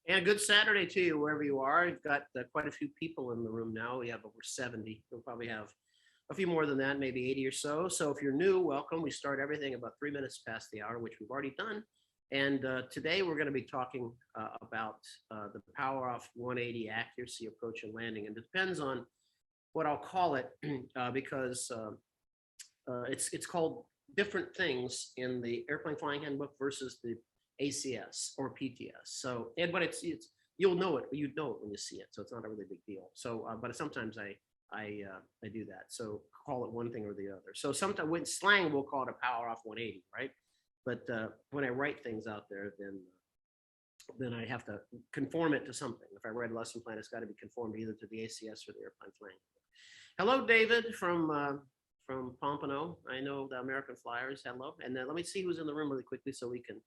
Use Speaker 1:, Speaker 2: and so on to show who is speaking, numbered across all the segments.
Speaker 1: And a good Saturday to you, wherever you are. We've got quite a few people in the room now. We have over 70. We'll probably have a few more than that, maybe 80 or so. So if you're new, welcome. We start everything about 3 minutes past the hour, which we've already done. And today we're going to be talking about the Power Off 180 accuracy approach and landing. And it depends on what I'll call it because it's called different things in the Airplane Flying Handbook versus the ACS or PTS. So, but it's you'll know it, you know it when you see it. So it's not a really big deal. So, but sometimes I do that. So call it one thing or the other. So sometimes with slang, we'll call it a Power Off 180, right? But when I write things out there, then I have to conform it to something. If I write a lesson plan, it's got to be conformed either to the ACS or the Airplane Flying. Hello, David from Pompano. I know the American Flyers. Hello, and then let me see who's in the room really quickly so we can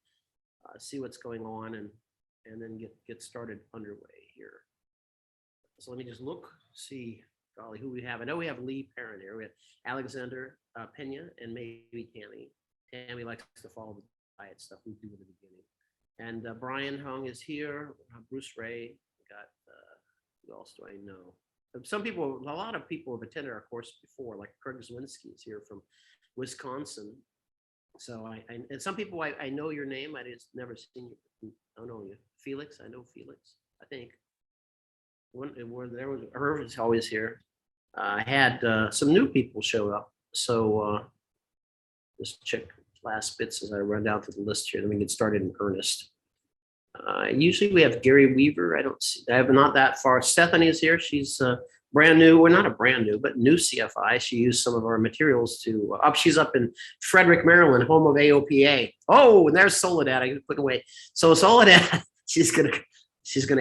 Speaker 1: see what's going on and then get started underway here. So let me just look, see, golly, who we have. I know we have Lee Perrin here. We have Alexander Pena and maybe Tammy. Tammy likes to follow the diet stuff we do in the beginning. And Brian Hung is here. Bruce Ray. We got who else do I know? Some people, a lot of people have attended our course before, like Craig Zwinski is here from Wisconsin. So and some people I know your name. I just never seen you. I don't know you. Felix, I know Felix. I think where there was Irv is always here. I had some new people show up. So just check last bits as I run down through the list here. Then we get started in earnest. Usually we have Gary Weaver. I have not that far. Stephanie is here. She's brand new, well, not a brand new, but new CFI. She used some of our materials to she's up in Frederick, Maryland, home of AOPA. Oh, and there's Soledad. I put away. So Soledad, she's gonna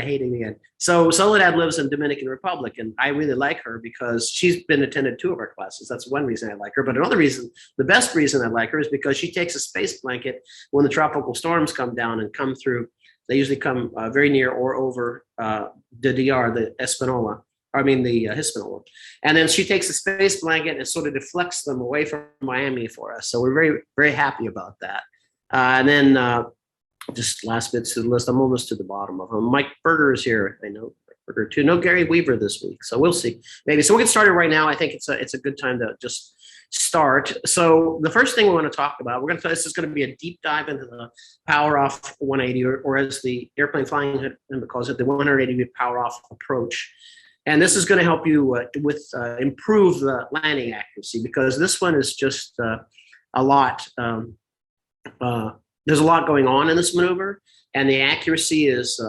Speaker 1: hate it again. So Soledad lives in Dominican Republic, and I really like her because she's been attended 2 of our classes. That's one reason I like her. But another reason, the best reason I like her, is because she takes a space blanket when the tropical storms come down and come through. They usually come very near or over the DR, the Hispaniola. And then she takes a space blanket and sort of deflects them away from Miami for us. So we're very, very happy about that. And then just last bits of the list, I'm almost to the bottom of them. Mike Berger is here. I know Mike Berger too. No Gary Weaver this week. So we'll see. Maybe. So we'll get started right now. I think it's a good time to just start. So the first thing we want to talk about, this is going to be a deep dive into the Power Off 180, or as the Airplane Flying Handbook calls it, the 180 Power Off approach. And this is going to help you improve the landing accuracy, because this one is just a lot. There's a lot going on in this maneuver, and the accuracy is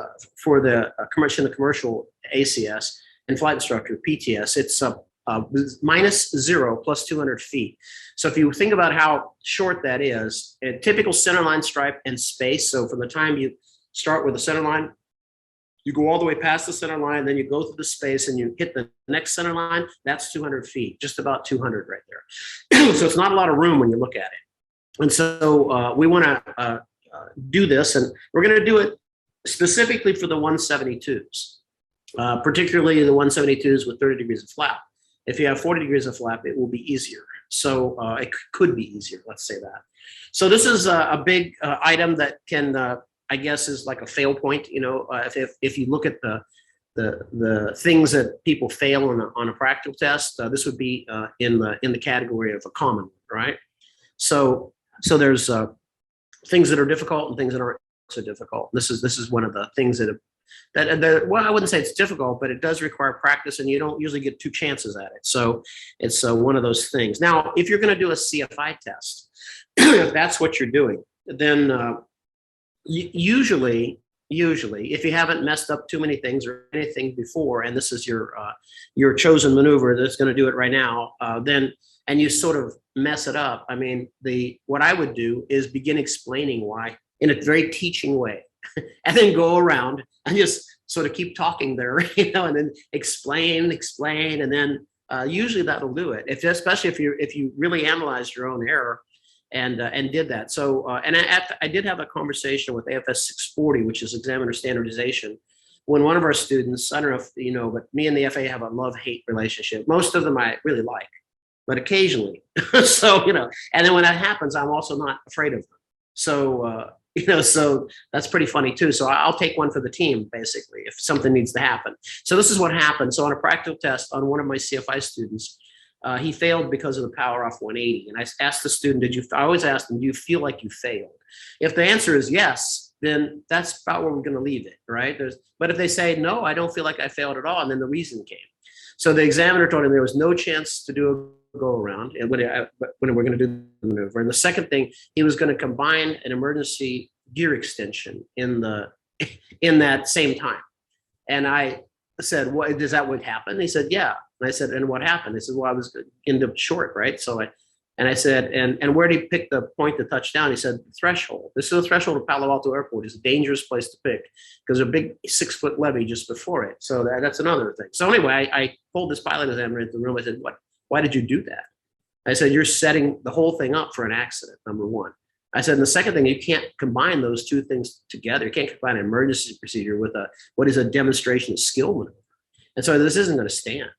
Speaker 1: for the commercial ACS and flight instructor PTS. It's -0 plus 200 feet. So if you think about how short that is, a typical centerline stripe and space. So from the time you start with the center line, you go all the way past the center line, then you go through the space and you hit the next center line. That's 200 feet, just about 200 right there. So it's not a lot of room when you look at it. And so we want to do this, and we're going to do it specifically for the 172s, particularly the 172s with 30 degrees of flap. If you have 40 degrees of flap, it will be easier. So it could be easier, let's say that. So this is a big item that can, I guess, is like a fail point. You know, if you look at the things that people fail on a practical test, this would be in the category of a common, right? So there's things that are difficult and things that aren't so difficult. This is one of the things that well, I wouldn't say it's difficult, but it does require practice, and you don't usually get 2 chances at it. So it's one of those things. Now, if you're going to do a CFI test, if that's what you're doing, then usually, if you haven't messed up too many things or anything before, and this is your chosen maneuver that's going to do it right now, and you sort of mess it up, I mean, what I would do is begin explaining why in a very teaching way, and then go around and just sort of keep talking there, and then explain, and then usually that'll do it. Especially if you really analyze your own error and did that. So and I did have a conversation with AFS 640, which is examiner standardization, when one of our students, I don't know if you know, but me and the FA have a love-hate relationship. Most of them I really like, but occasionally. So, and then when that happens, I'm also not afraid of them. So So that's pretty funny too. So I'll take one for the team, basically, if something needs to happen. So this is what happened. So on a practical test on one of my CFI students, he failed because of the power off 180. And I asked the student, I always ask them, do you feel like you failed? If the answer is yes, then that's about where we're going to leave it, right? But if they say, no, I don't feel like I failed at all, and then the reason came. So the examiner told him there was no chance to do a go around and when we're going to do the maneuver. And the second thing, he was going to combine an emergency gear extension in that same time. And I said, "What does that would happen?" He said, "Yeah." And I said, "And what happened?" He said, "Well, I was end up short, right?" So I said, and where did he pick the point to touch down? He said, threshold. This is the threshold of Palo Alto Airport. It's a dangerous place to pick because there's a big 6-foot levee just before it. So that's another thing. So anyway, I pulled this pilot examiner into the room. I said, why did you do that? I said, you're setting the whole thing up for an accident, number one. I said, and the second thing, you can't combine those two things together. You can't combine an emergency procedure with what is a demonstration of skill maneuver. And so this isn't going to stand.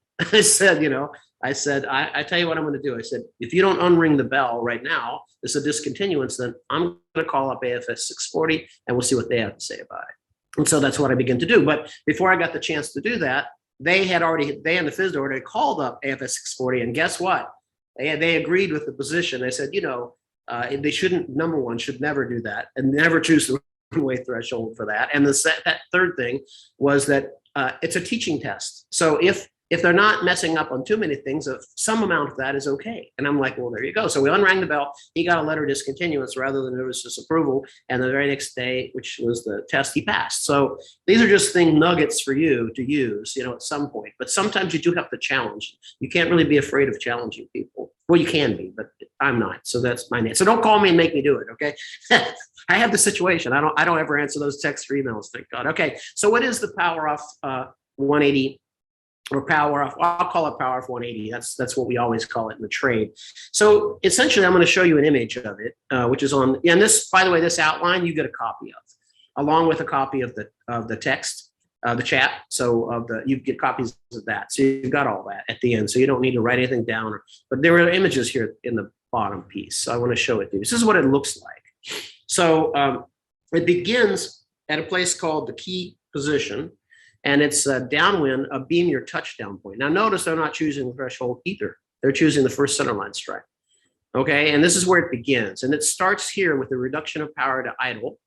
Speaker 1: I said, I tell you what I'm going to do. I said, if you don't unring the bell right now, this is a discontinuance, then I'm going to call up AFS 640 and we'll see what they have to say about it. And so that's what I began to do. But before I got the chance to do that, they and the FISD order had called up AFS 640, and guess what? They agreed with the position. They said, they shouldn't, number one, should never do that and never choose the runway threshold for that. And that third thing was that it's a teaching test. So if they're not messing up on too many things, some amount of that is okay. And I'm like, well, there you go. So we unrang the bell. He got a letter of discontinuance rather than notice disapproval. And the very next day, which was the test, he passed. So these are just nuggets for you to use, at some point. But sometimes you do have to challenge. You can't really be afraid of challenging people. Well, you can be, but I'm not. So that's my name. So don't call me and make me do it, okay? I have the situation. I don't ever answer those texts or emails, thank God. Okay, so what is the power off 180? Or power off, I'll call it power off 180. That's what we always call it in the trade. So essentially, I'm going to show you an image of it, which is on. And this, by the way, this outline you get a copy of, along with a copy of the text, the chat. So you get copies of that. So you've got all that at the end. So you don't need to write anything down. But there are images here in the bottom piece. So I want to show it to you. This is what it looks like. So it begins at a place called the key position. And it's downwind, a beam your touchdown point. Now notice they're not choosing the threshold either. They're choosing the first centerline strike. Okay, and this is where it begins. And it starts here with the reduction of power to idle.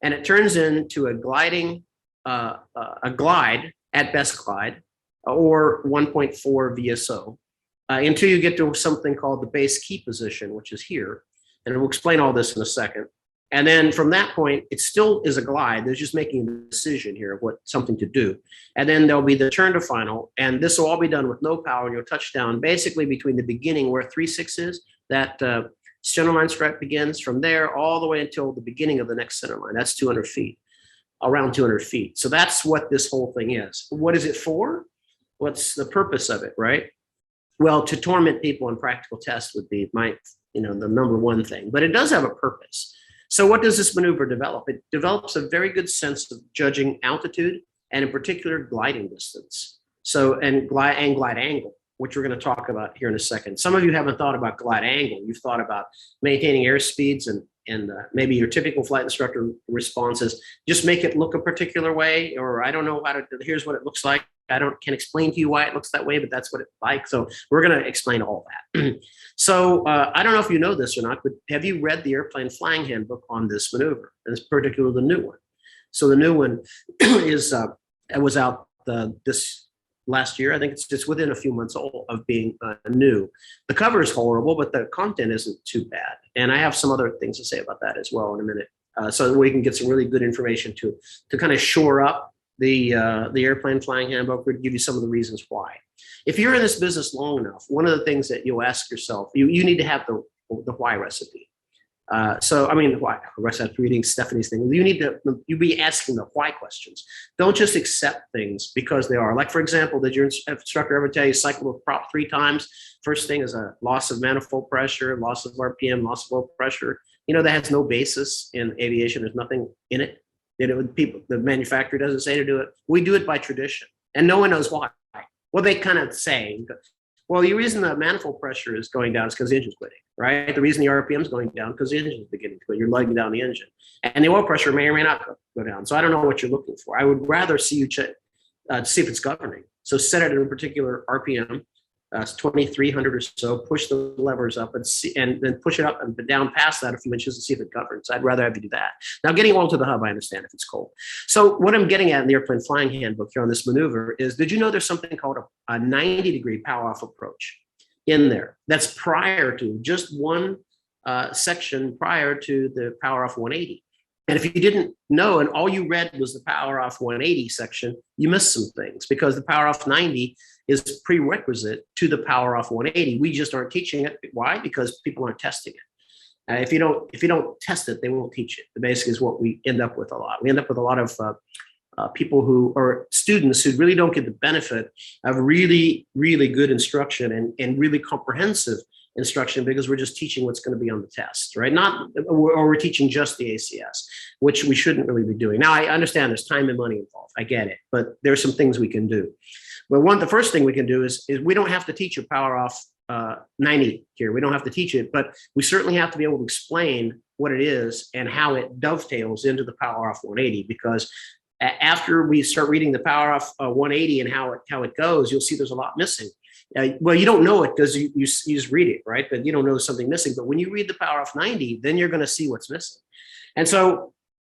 Speaker 1: And it turns into a glide at best glide, or 1.4 VSO, until you get to something called the base key position, which is here. And we'll explain all this in a second. And then from that point, it still is a glide. There's just making a decision here of something to do. And then there'll be the turn to final. And this will all be done with no power, and you'll touch down basically between the beginning where 3.6 is, that centerline strike begins, from there all the way until the beginning of the next centerline. That's 200 feet, around 200 feet. So that's what this whole thing is. What is it for? What's the purpose of it, right? Well, to torment people on practical tests would be the number one thing, but it does have a purpose. So what does this maneuver develop? It develops a very good sense of judging altitude and in particular gliding distance. So, and glide angle, which we're going to talk about here in a second. Some of you haven't thought about glide angle. You've thought about maintaining air speeds and maybe your typical flight instructor response is just make it look a particular way, or I don't know how to, here's what it looks like. I can explain to you why it looks that way, but that's what it's like. So we're going to explain all that. So I don't know if you know this or not, but have you read the airplane flying handbook on this maneuver? And it's particularly the new one. So the new one is it was out this last year. I think it's just within a few months old of being new. The cover is horrible, but the content isn't too bad. And I have some other things to say about that as well in a minute. So we can get some really good information to kind of shore up the airplane flying handbook. Would give you some of the reasons why. If you're in this business long enough, one of the things that you'll ask yourself, you need to have the why recipe. So I mean, why? After reading Stephanie's thing, you be asking the why questions. Don't just accept things because they are. Like for example, did your instructor ever tell you cycle the prop 3 times? First thing is a loss of manifold pressure, loss of RPM, loss of oil pressure. That has no basis in aviation. There's nothing in it. The manufacturer doesn't say to do it. We do it by tradition, and no one knows why. Well, they kind of say, Well, the reason the manifold pressure is going down is because the engine's quitting, right? The reason the RPM is going down because the engine is beginning to quit. You're lugging down the engine, and the oil pressure may or may not go down. So I don't know what you're looking for. I would rather see you check to see if it's governing. So set it at a particular RPM, 2,300 or so. Push the levers up and see, and then push it up and down past that a few inches and see if it governs. I'd rather have you do that. Now, getting oil to the hub, I understand if it's cold. So what I'm getting at in the airplane flying handbook here on this maneuver is: did you know there's something called a 90-degree power off approach in there? That's prior to just one section prior to the power off 180. And if you didn't know and all you read was the power off 180 section, you missed some things, because the power off 90 is prerequisite to the power off 180. We just aren't teaching it. Why? Because people aren't testing it. If you don't test it, they won't teach it. Basically is what we end up with a lot. We end up with a lot of people who are students who really don't get the benefit of really, really good instruction and really comprehensive instruction, because we're just teaching what's going to be on the test, right? Or we're teaching just the ACS, which we shouldn't really be doing. Now, I understand there's time and money involved. I get it, but there's some things we can do. But the first thing we can do is we don't have to teach a power off 90 here. We don't have to teach it, but we certainly have to be able to explain what it is and how it dovetails into the power off 180, because after we start reading the power off 180 and how it goes, you'll see there's a lot missing. Well, you don't know it because you just read it, right? But you don't know there's something missing. But when you read the power off 90, then you're going to see what's missing. And so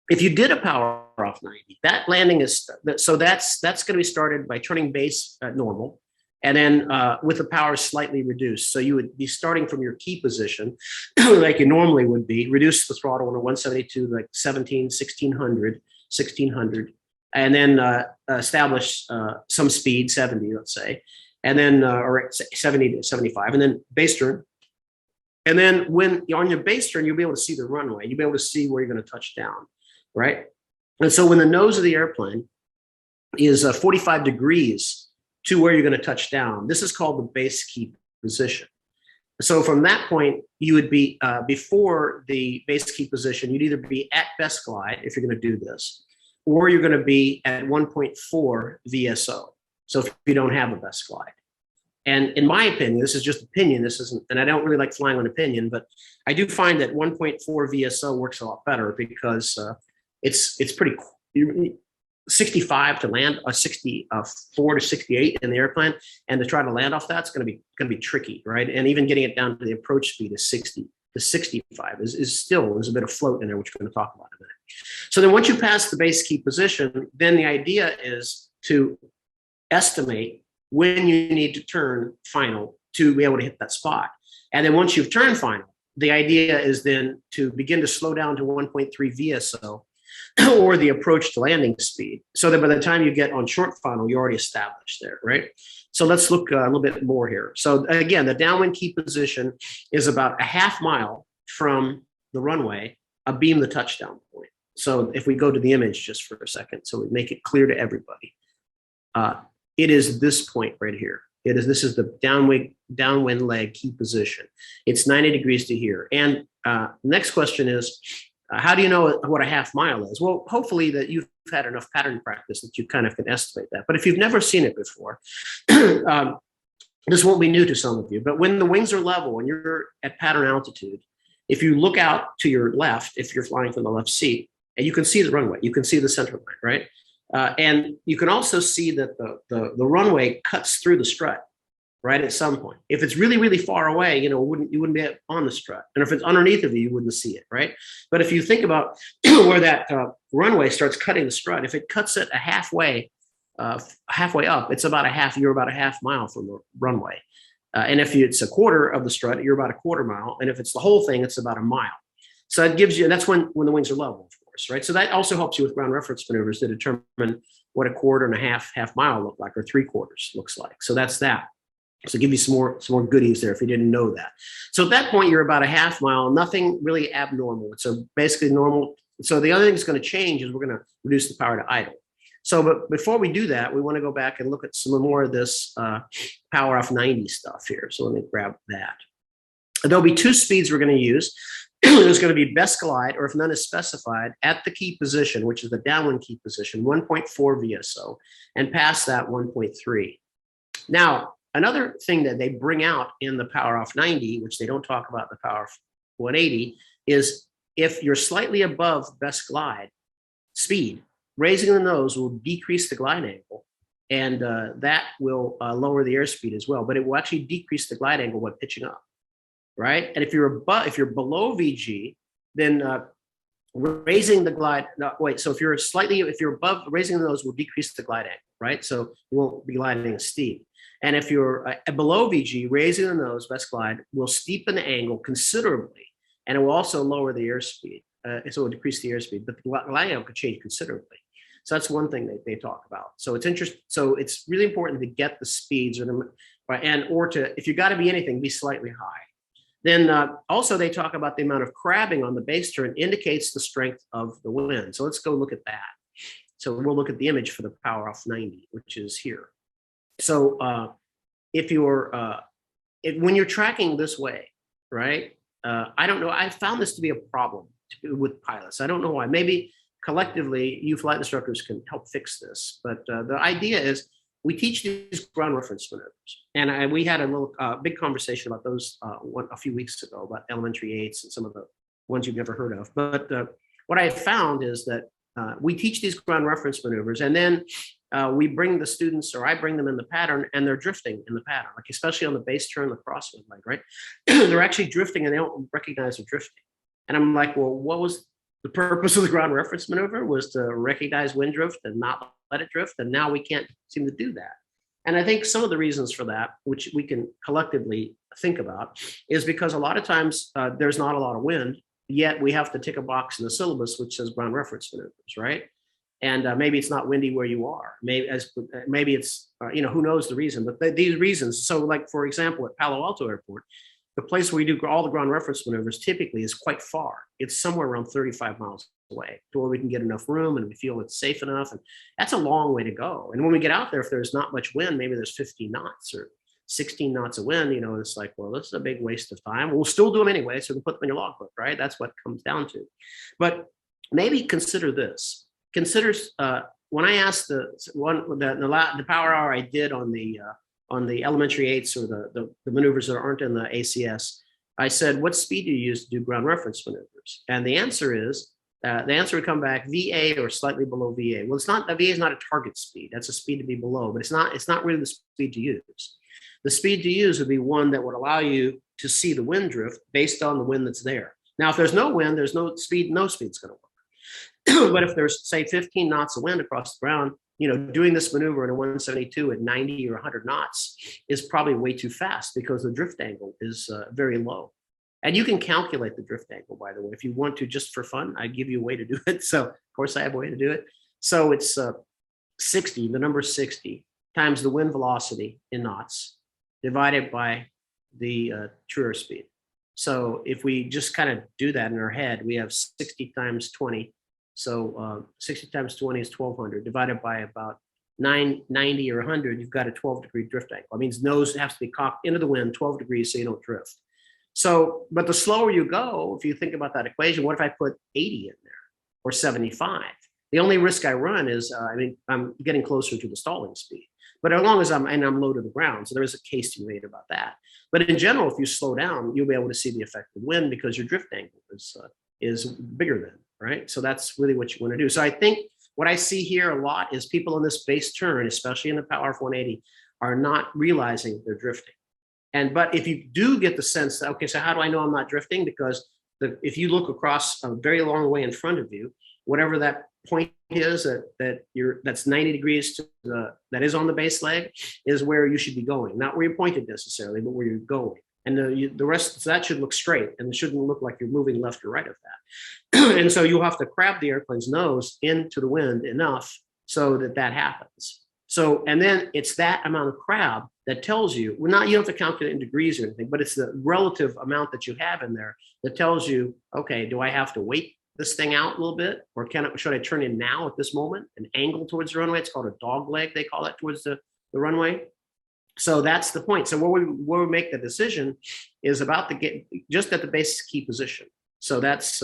Speaker 1: if you did a power off 90, that landing is, so that's going to be started by turning base at normal, and then with the power slightly reduced. So you would be starting from your key position like you normally would be, reduce the throttle to 172, like 17, 1600, and then establish some speed, 70, let's say, and then or 70 to 75, and then base turn. And then when you're on your base turn, you'll be able to see the runway. You'll be able to see where you're going to touch down, right? And so when the nose of the airplane is 45 degrees to where you're going to touch down, this is called the base key position. So from that point, you would be before the base key position, you'd either be at best glide if you're going to do this, or you're going to be at 1.4 VSO. So if you don't have a best glide. And in my opinion, this is just opinion, this isn't, and I don't really like flying on opinion, but I do find that 1.4 VSO works a lot better, because it's pretty 65 to land, 64 to 68 in the airplane, and to try to land off that's going to be tricky, right? And even getting it down to the approach speed of 60 to 65 is still, there's a bit of float in there, which we're going to talk about in a minute. So then once you pass the base key position, then the idea is to estimate when you need to turn final to be able to hit that spot. And then once you've turned final, the idea is then to begin to slow down to 1.3 VSO or the approach to landing speed, so that by the time you get on short final, you're already established there, right? So let's look a little bit more here. So again, the downwind key position is about a half mile from the runway, abeam the touchdown point. So if we go to the image just for a second, so we make it clear to everybody, it is this point right here. This is the downwind leg key position. It's 90 degrees to here. And next question is, how do you know what a half mile is? Well, hopefully that you've had enough pattern practice that you kind of can estimate that. But if you've never seen it before, this won't be new to some of you. But when the wings are level and you're at pattern altitude, if you look out to your left, if you're flying from the left seat, and you can see the runway, you can see the center line, right? And you can also see that the runway cuts through the strut, right, at some point. If it's really, really far away, you wouldn't be on the strut. And if it's underneath of you, you wouldn't see it, right? But if you think about where that runway starts cutting the strut, if it cuts it halfway up, it's you're about a half mile from the runway. And if it's a quarter of the strut, you're about a quarter mile. And if it's the whole thing, it's about a mile. So that gives you, and that's when the wings are level, of course, right? So that also helps you with ground reference maneuvers to determine what a quarter and a half mile look like, or 3/4 looks like. So that's that. So give you some more goodies there if you didn't know that. So at that point, you're about a half mile, nothing really abnormal. It's basically normal. So the other thing that's going to change is we're going to reduce the power to idle. So, but before we do that, we want to go back and look at some more of this power off 90 stuff here. So let me grab that. There'll be two speeds we're going to use. There's going to be best glide, or if none is specified, at the key position, which is the downwind key position, 1.4 VSO, and past that 1.3. Now, Another thing that they bring out in the Power Off 90, which they don't talk about in the Power Off 180, is if you're slightly above best glide speed, raising the nose will decrease the glide angle, and that will lower the airspeed as well. But it will actually decrease the glide angle when pitching up, right? And if you're below VG, then raising the glide. No, wait. So if you're above, raising the nose will decrease the glide angle, right? So you won't be gliding as steep. And if you're below VG, raising the nose, best glide, will steepen the angle considerably, and it will also lower the airspeed. So it will decrease the airspeed, but the glide angle could change considerably. So that's one thing that they talk about. So it's interesting. So it's really important to get the speeds, if you got to be anything, be slightly high. Then also they talk about the amount of crabbing on the base turn indicates the strength of the wind. So let's go look at that. So we'll look at the image for the Power Off 90, which is here. So when you're tracking this way, right? I don't know. I found this to be a problem with pilots. I don't know why. Maybe collectively, you flight instructors can help fix this. But the idea is we teach these ground reference maneuvers. And we had a little big conversation about those a few weeks ago about elementary eights and some of the ones you've never heard of. But what I found is that we teach these ground reference maneuvers, and then we bring the students, or I bring them in the pattern, and they're drifting in the pattern, like especially on the base turn, the crosswind leg, right? They're actually drifting and they don't recognize they're drifting. And I'm like, well, what was the purpose of the ground reference maneuver? Was to recognize wind drift and not let it drift. And now we can't seem to do that. And I think some of the reasons for that, which we can collectively think about, is because a lot of times there's not a lot of wind, yet we have to tick a box in the syllabus which says ground reference maneuvers, right? And maybe it's not windy where you are. Maybe it's, who knows the reason, but these reasons. So like, for example, at Palo Alto Airport, the place where we do all the ground reference maneuvers typically is quite far. It's somewhere around 35 miles away to where we can get enough room and we feel it's safe enough. And that's a long way to go. And when we get out there, if there's not much wind, maybe there's 15 knots or 16 knots of wind, it's like, well, this is a big waste of time. We'll still do them anyway, so we can put them in your logbook, right? That's what it comes down to. But maybe consider this. Consider when I asked the power hour I did on the elementary eights, or the maneuvers that aren't in the ACS, I said, what speed do you use to do ground reference maneuvers? And the answer would come back VA or slightly below VA. Well, the VA is not a target speed. That's a speed to be below, but it's not really the speed to use. The speed to use would be one that would allow you to see the wind drift based on the wind that's there. Now, if there's no wind, there's no speed's going to work. But if there's, say, 15 knots of wind across the ground, doing this maneuver in a 172 at 90 or 100 knots is probably way too fast because the drift angle is very low. And you can calculate the drift angle, by the way, if you want to, just for fun. I give you a way to do it. So, of course, I have a way to do it. So it's 60, the number 60, times the wind velocity in knots divided by the true airspeed. So if we just kind of do that in our head, we have 60 times 20. So 60 times 20 is 1200 divided by about 90 or 100. You've got a 12-degree drift angle. That means nose has to be cocked into the wind 12 degrees so you don't drift. So, but the slower you go, if you think about that equation, what if I put 80 in there or 75? The only risk I run is, I'm getting closer to the stalling speed. But as long as I'm low to the ground, so there is a case to be made about that. But in general, if you slow down, you'll be able to see the effect of wind because your drift angle is bigger than, right? So that's really what you want to do. So I think what I see here a lot is people in this base turn, especially in the Power Off 180, are not realizing they're drifting. But if you do get the sense that, okay, so how do I know I'm not drifting? Because if you look across a very long way in front of you, whatever that point is that's 90 degrees to that is on the base leg is where you should be going, not where you're pointed necessarily, but where you're going. And the rest, so that should look straight and it shouldn't look like you're moving left or right of that. And so you'll have to crab the airplane's nose into the wind enough so that happens. So, and then it's that amount of crab that tells you, you don't have to calculate in degrees or anything, but it's the relative amount that you have in there that tells you, okay, do I have to wait this thing out a little bit, or should I turn in now at this moment and angle towards the runway? It's called a dog leg, they call that, towards the runway. So that's the point. So where we make the decision is about just at the base key position. So that's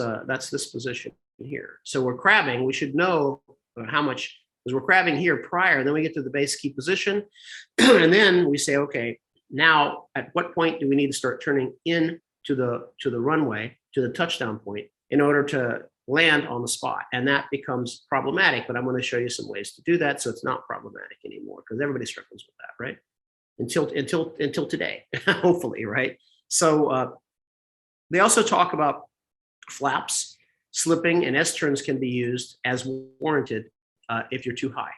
Speaker 1: this position here. So we're crabbing. We should know how much because we're crabbing here prior, then we get to the base key position, and then we say, okay, now at what point do we need to start turning in to the runway, to the touchdown point, in order to land on the spot? And that becomes problematic, but I'm going to show you some ways to do that so it's not problematic anymore, because everybody struggles with that, right? Until today, hopefully, right? So they also talk about flaps, slipping, and S-turns can be used as warranted if you're too high.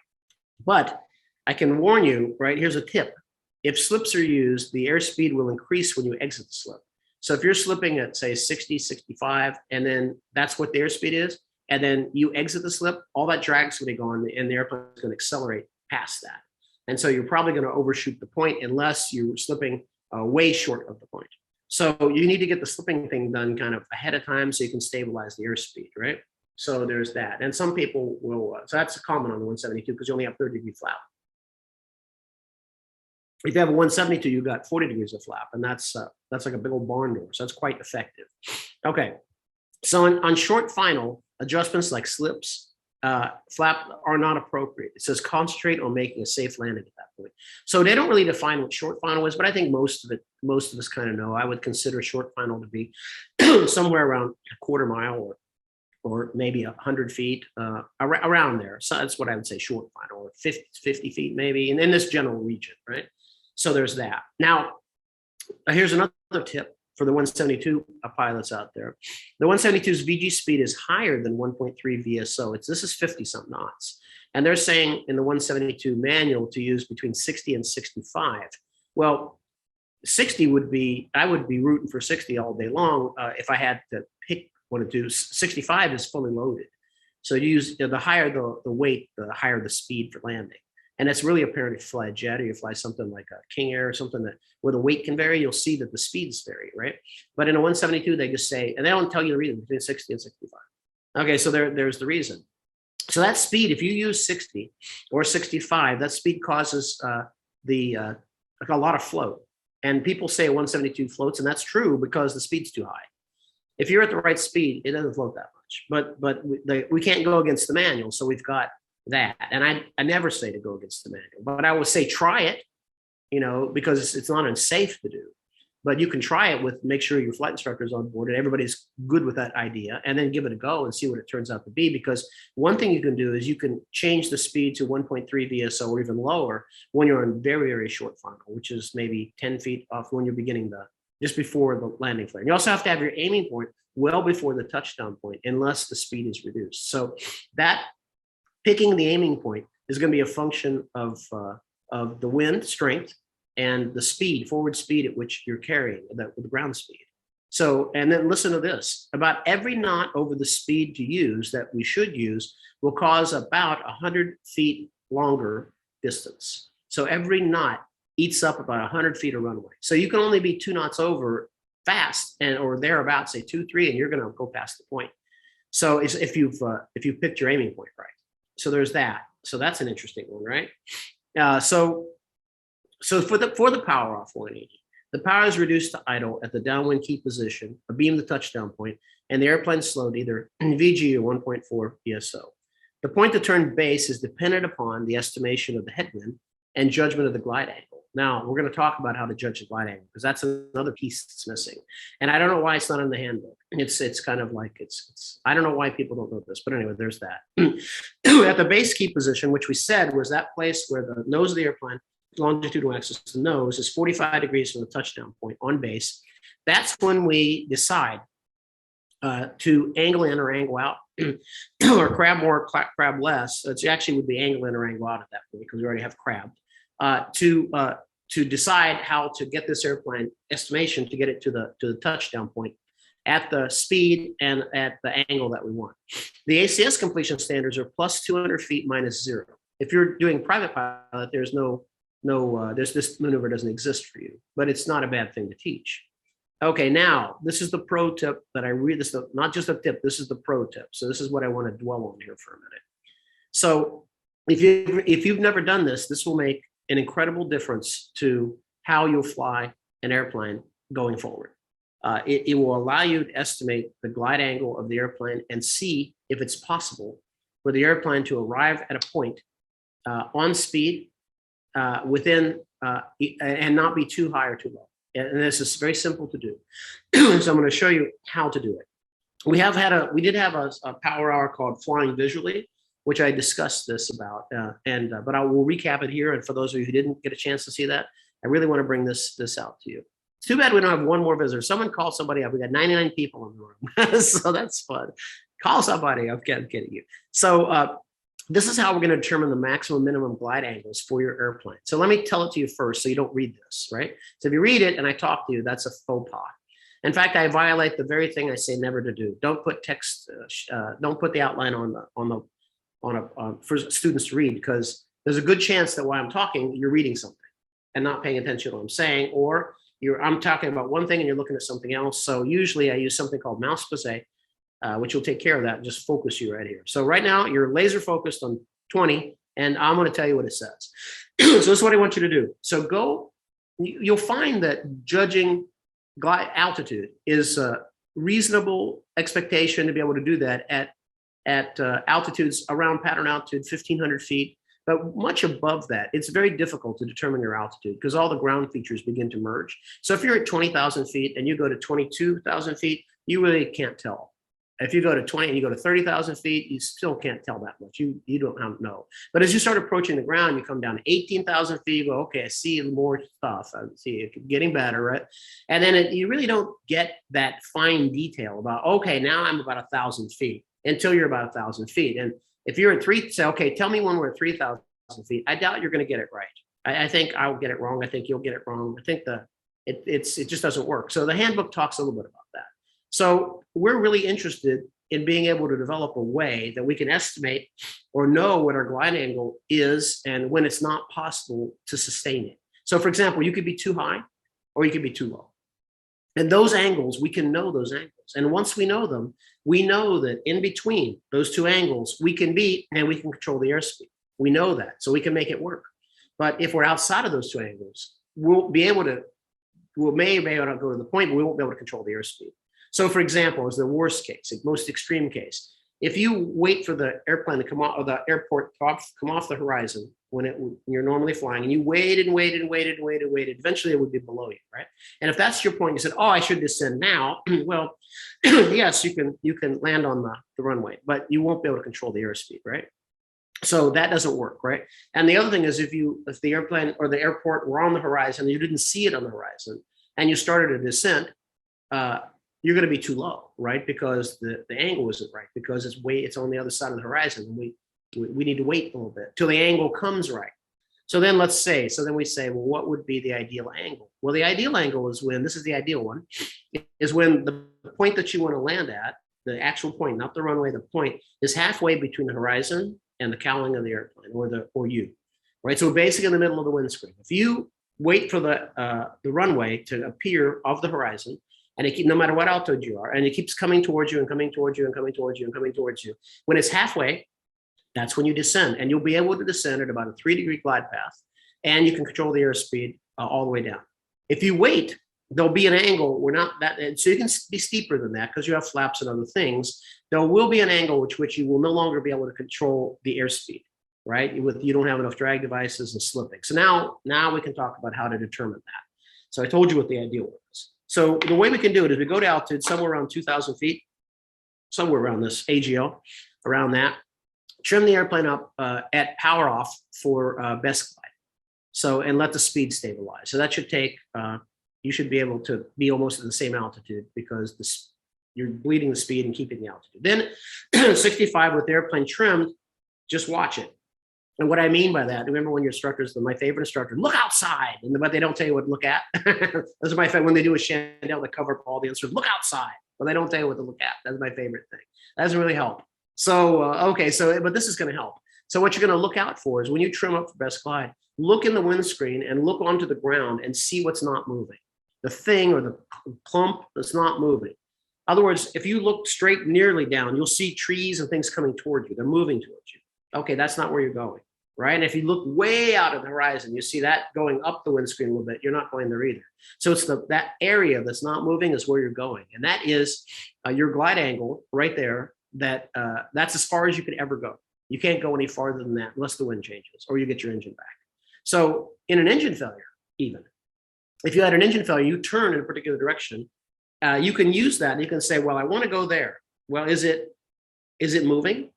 Speaker 1: But I can warn you, right? Here's a tip. If slips are used, the airspeed will increase when you exit the slip. So if you're slipping at, say, 60, 65, and then that's what the airspeed is, and then you exit the slip, all that drag's going to go on, and the airplane is going to accelerate past that. And so you're probably going to overshoot the point unless you're slipping way short of the point. So you need to get the slipping thing done kind of ahead of time so you can stabilize the airspeed, right? So there's that. And some people will, so that's common on the 172 because you only have 30-degree flap. If you have a 172, you've got 40 degrees of flap, and that's like a big old barn door. So that's quite effective. Okay, so on short final, adjustments like slips, flap are not appropriate. It says concentrate on making a safe landing at that point. So they don't really define what short final is, but I think most of us kind of know. I would consider short final to be somewhere around a quarter mile or maybe 100 feet, around there. So that's what I would say short final, or 50 feet maybe, and in this general region, right? So there's that. Now, here's another tip for the 172 pilots out there. The 172's VG speed is higher than 1.3 VSO. This is 50-something knots. And they're saying in the 172 manual to use between 60 and 65. Well, 60 would be, I would be rooting for 60 all day long if I had to pick what to do. 65 is fully loaded. So you use, the higher the weight, the higher the speed for landing. And it's really apparent if you fly a jet or you fly something like a King Air or something that where the weight can vary, you'll see that the speeds vary, right? But in a 172, they just say, and they don't tell you the reason between 60 and 65. Okay, so there's the reason. So that speed, if you use 60 or 65, that speed causes like a lot of float. And people say a 172 floats, and that's true because the speed's too high. If you're at the right speed, it doesn't float that much. But we can't go against the manual, so we've got that. And I never say to go against the manual, but I would say try it, because it's not unsafe to do. But you can try it with, make sure your flight instructor is on board and everybody's good with that idea, and then give it a go and see what it turns out to be. Because one thing you can do is you can change the speed to 1.3 VSO or even lower when you're on very, very short final, which is maybe 10 feet off when you're beginning just before the landing flare. You also have to have your aiming point well before the touchdown point, unless the speed is reduced. So that picking the aiming point is going to be a function of the wind strength and the speed, forward speed at which you're carrying the ground speed. So, and then listen to this, about every knot over the speed to use that we should use will cause about 100 feet longer distance. So every knot eats up about 100 feet of runway. So you can only be 2 knots over fast or thereabouts, say 2, 3, and you're going to go past the point. So if you've picked your aiming point right. So there's that. So that's an interesting one, right? So for the power off 180, the power is reduced to idle at the downwind key position, abeam the touchdown point, and the airplane slowed either VG or 1.4 VSO. The point to turn base is dependent upon the estimation of the headwind and judgment of the glide angle. Now, we're going to talk about how to judge the glide angle, because that's another piece that's missing. And I don't know why it's not in the handbook. It's kind of like, I don't know why people don't know this, but anyway, there's that. At the base key position, which we said was that place where the nose of the airplane, longitudinal axis of the nose, is 45 degrees from the touchdown point on base. That's when we decide to angle in or angle out, or crab more, crab less. It actually would be angle in or angle out at that point, because we already have crab, to decide how to get this airplane estimation to get it to the touchdown point at the speed and at the angle that we want. The ACS completion standards are plus 200 feet minus 0. If you're doing private pilot, there's this maneuver doesn't exist for you, but it's not a bad thing to teach. Okay, now this is the pro tip that I read. This is not just a tip, this is the pro tip. So this is what I want to dwell on here for a minute. So if you've never done this, this will make an incredible difference to how you'll fly an airplane going forward. It will allow you to estimate the glide angle of the airplane and see if it's possible for the airplane to arrive at a point on speed within, and not be too high or too low. And this is very simple to do. So I'm going to show you how to do it. We did have a power hour called Flying Visually, which I discussed this about, but I will recap it here. And for those of you who didn't get a chance to see that, I really want to bring this out to you. It's too bad we don't have one more visitor. Someone called somebody up. We got 99 people in the room, so that's fun. Call somebody. I'm kidding you. So this is how we're going to determine the maximum minimum glide angles for your airplane. So let me tell it to you first, so you don't read this, right? So if you read it and I talk to you, that's a faux pas. In fact, I violate the very thing I say never to do. Don't put text. Don't put the outline for students to read, because there's a good chance that while I'm talking, you're reading something and not paying attention to what I'm saying, or I'm talking about one thing and you're looking at something else. So usually I use something called mouse posse, which will take care of that and just focus you right here. So right now you're laser focused on 20, and I'm going to tell you what it says. So this is what I want you to do. So you'll find that judging glide altitude is a reasonable expectation to be able to do that at altitudes around pattern altitude, 1,500 feet. But much above that, it's very difficult to determine your altitude because all the ground features begin to merge. So if you're at 20,000 feet and you go to 22,000 feet, you really can't tell. If you go to 20 and you go to 30,000 feet, you still can't tell that much. You don't know. But as you start approaching the ground, you come down to 18,000 feet, you go, okay, I see more stuff. I see it getting better, right? And then you really don't get that fine detail about, okay, now I'm about 1,000 feet until you're about 1,000 feet. And if you're at say, okay, tell me when we're at 3,000 feet, I doubt you're going to get it right. I think I'll get it wrong. I think you'll get it wrong. I think it just doesn't work. So the handbook talks a little bit about that. So we're really interested in being able to develop a way that we can estimate or know what our glide angle is and when it's not possible to sustain it. So for example, you could be too high or you could be too low. And those angles, we can know those angles. And once we know them, we know that in between those two angles, we can beat and we can control the airspeed. We know that, so we can make it work. But if we're outside of those two angles, we may or may not go to the point, but we won't be able to control the airspeed. So for example, as the worst case, the most extreme case, if you wait for the airplane to come off, or the airport to come off the horizon when you're normally flying, and you waited, eventually it would be below you, right? And if that's your point, you said, oh, I should descend now. Well, yes, you can land on the runway, but you won't be able to control the airspeed, right? So that doesn't work, right? And the other thing is if the airplane or the airport were on the horizon, and you didn't see it on the horizon, and you started a descent, you're going to be too low, right? Because the angle isn't right, because it's on the other side of the horizon. And we need to wait a little bit till the angle comes right. So then we say, well, what would be the ideal angle? Well, the ideal angle is this is the ideal one, is when the point that you want to land at, the actual point, not the runway, the point is halfway between the horizon and the cowling of the airplane or you, right? So basically in the middle of the windscreen. If you wait for the runway to appear off the horizon, and no matter what altitude you are, and it keeps coming towards you and coming towards you and coming towards you and coming towards you. When it's halfway, that's when you descend, and you'll be able to descend at about a 3-degree glide path, and you can control the airspeed all the way down. If you wait, there'll be an angle. So you can be steeper than that because you have flaps and other things. There will be an angle which you will no longer be able to control the airspeed, right? You don't have enough drag devices and slipping. So now we can talk about how to determine that. So I told you what the ideal is. So the way we can do it is we go to altitude somewhere around 2,000 feet, somewhere around this AGL, around that, trim the airplane up at power off for best glide. So, and let the speed stabilize. So that should take, you should be able to be almost at the same altitude because you're bleeding the speed and keeping the altitude. Then 65 with the airplane trimmed, just watch it. And what I mean by that, remember when your instructors, my favorite instructor, look outside, but they don't tell you what to look at. Those are my favorite. When they do a Chandelle, they cover up all the instructors, look outside, but they don't tell you what to look at. That's my favorite thing. That doesn't really help. So, but this is going to help. So what you're going to look out for is when you trim up for best glide, look in the windscreen and look onto the ground and see what's not moving. The thing or the clump that's not moving. In other words, if you look straight nearly down, you'll see trees and things coming toward you. They're moving towards you. Okay, that's not where you're going. Right? And if you look way out at the horizon, you see that going up the windscreen a little bit, you're not going there either. So it's that area that's not moving is where you're going. And that is your glide angle right there. That's as far as you could ever go. You can't go any farther than that unless the wind changes or you get your engine back. So in an engine failure, even if you had an engine failure, you turn in a particular direction, you can use that. You can say, well, I want to go there. Well, is it moving?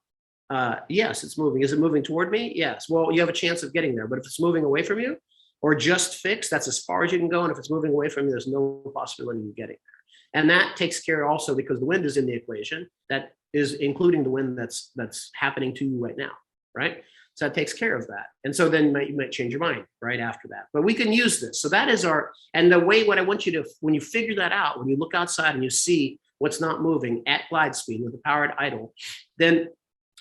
Speaker 1: Yes, it's moving. Is it moving toward me? Yes. Well, you have a chance of getting there. But if it's moving away from you or just fixed, that's as far as you can go. And if it's moving away from you, there's no possibility of getting there. And that takes care also because the wind is in the equation. That is including the wind that's happening to you right now, right? So that takes care of that. And so then you might change your mind right after that. But we can use this. So that is and the way, what I want you to, when you figure that out, when you look outside and you see what's not moving at glide speed with the power at idle, then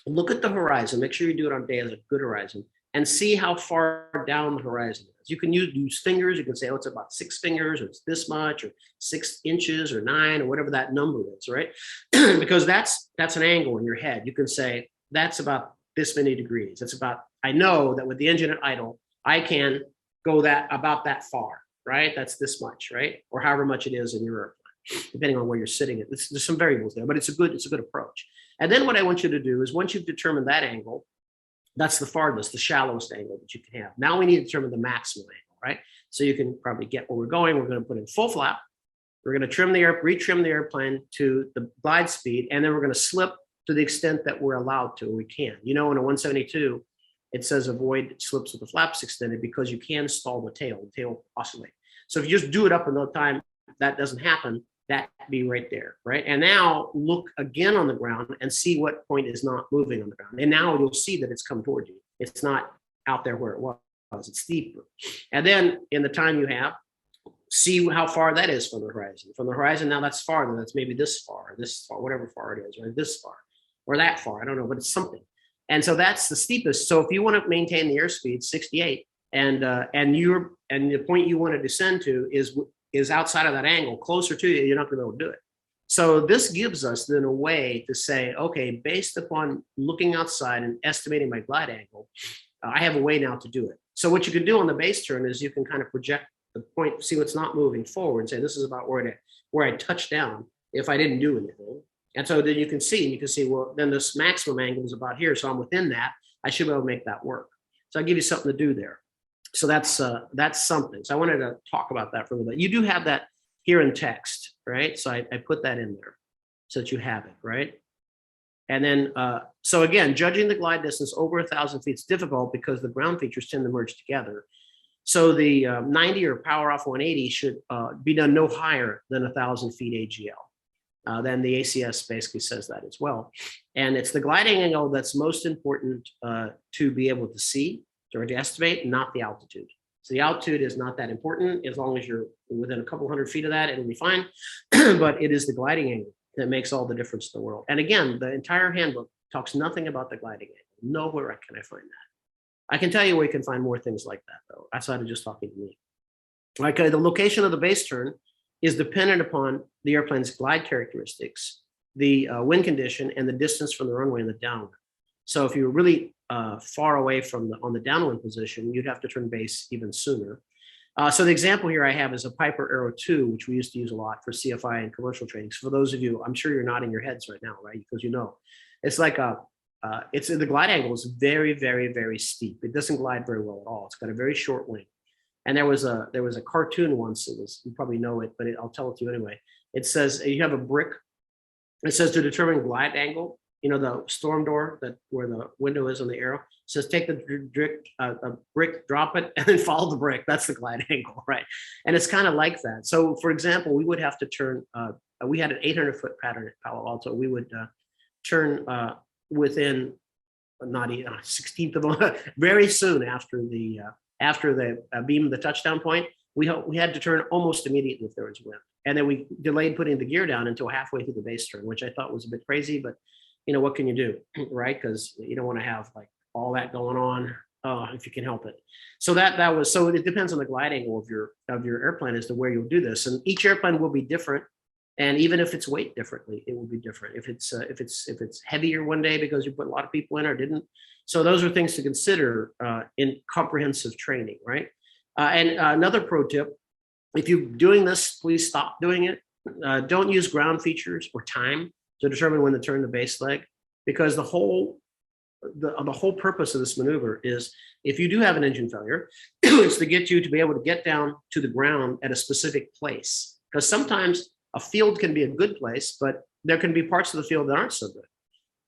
Speaker 1: look at the horizon. Make sure you do it on a day as a good horizon and see how far down the horizon is. You can use fingers. You can say, oh, it's about 6 fingers, or it's this much, or 6 inches, or 9, or whatever that number is, right? Because that's an angle in your head. You can say, that's about this many degrees. It's about, I know that with the engine at idle, I can go about that far, right? That's this much, right? Or however much it is in your airplane, depending on where you're sitting. There's some variables there, but it's a good approach. And then what I want you to do is once you've determined that angle, that's the farthest, the shallowest angle that you can have. Now we need to determine the maximum angle, right? So you can probably get where we're going. We're going to put in full flap. We're going to retrim the airplane to the glide speed, and then we're going to slip to the extent that we're allowed to, we can. You know, in a 172, it says avoid slips with the flaps extended because you can stall the tail oscillate. So if you just do it up in no time, that doesn't happen, that be right there, right? And now look again on the ground and see what point is not moving on the ground. And now you'll see that it's come toward you. It's not out there where it was, it's steeper. And then in the time you have, see how far that is from the horizon. From the horizon, now that's farther, that's maybe this far, whatever far it is, right? This far. Or that far, I don't know, but it's something. And so that's the steepest. So if you want to maintain the airspeed 68, and the point you want to descend to is outside of that angle, closer to you, you're not going to be able to do it. So this gives us then a way to say, okay, based upon looking outside and estimating my glide angle, I have a way now to do it. So what you can do on the base turn is you can kind of project the point, see what's not moving forward, and say this is about where I touch down if I didn't do anything. And so then you can see, well, then this maximum angle is about here. So I'm within that. I should be able to make that work. So I'll give you something to do there. So that's something. So I wanted to talk about that for a little bit. You do have that here in text, right? So I put that in there so that you have it, right? And then, so again, judging the glide distance over 1,000 feet is difficult because the ground features tend to merge together. So the 90 or power off 180 should be done no higher than 1,000 feet AGL. Then the ACS basically says that as well. And it's the gliding angle that's most important to be able to see or to estimate, not the altitude. So the altitude is not that important. As long as you're within a couple hundred feet of that, it'll be fine. But it is the gliding angle that makes all the difference in the world. And again, the entire handbook talks nothing about the gliding angle. Nowhere can I find that. I can tell you where you can find more things like that, though, outside of just talking to me. Okay, the location of the base turn is dependent upon the airplane's glide characteristics, the wind condition, and the distance from the runway and the downwind. So if you're really far away from on the downwind position, you'd have to turn base even sooner. So the example here I have is a Piper Aero 2, which we used to use a lot for CFI and commercial training. So for those of you, I'm sure you're nodding your heads right now, right? Because you know, it's like the glide angle is very, very, very steep. It doesn't glide very well at all. It's got a very short wing. And there was a cartoon once. You probably know it, but I'll tell it to you anyway. It says you have a brick. It says to determine glide angle. You know, the storm door where the window is on the arrow. It says take the brick, drop it, and then follow the brick. That's the glide angle, right? And it's kind of like that. So, for example, we would have to turn. We had an 800-foot pattern at Palo Alto. We would turn within not even a 16th of a very soon after the beam, the touchdown point. We had to turn almost immediately if there was wind. And then we delayed putting the gear down until halfway through the base turn, which I thought was a bit crazy, but you know, what can you do, right? Because you don't want to have like all that going on if you can help it. So so it depends on the glide angle of your airplane as to where you'll do this. And each airplane will be different. And even if it's weighed differently, it will be different. If it's heavier one day because you put a lot of people in or didn't. So those are things to consider in comprehensive training, right? And another pro tip, if you're doing this, please stop doing it. Don't use ground features or time to determine when to turn the base leg, because the whole the whole purpose of this maneuver is if you do have an engine failure, it's to get you to be able to get down to the ground at a specific place. Because sometimes a field can be a good place, but there can be parts of the field that aren't so good,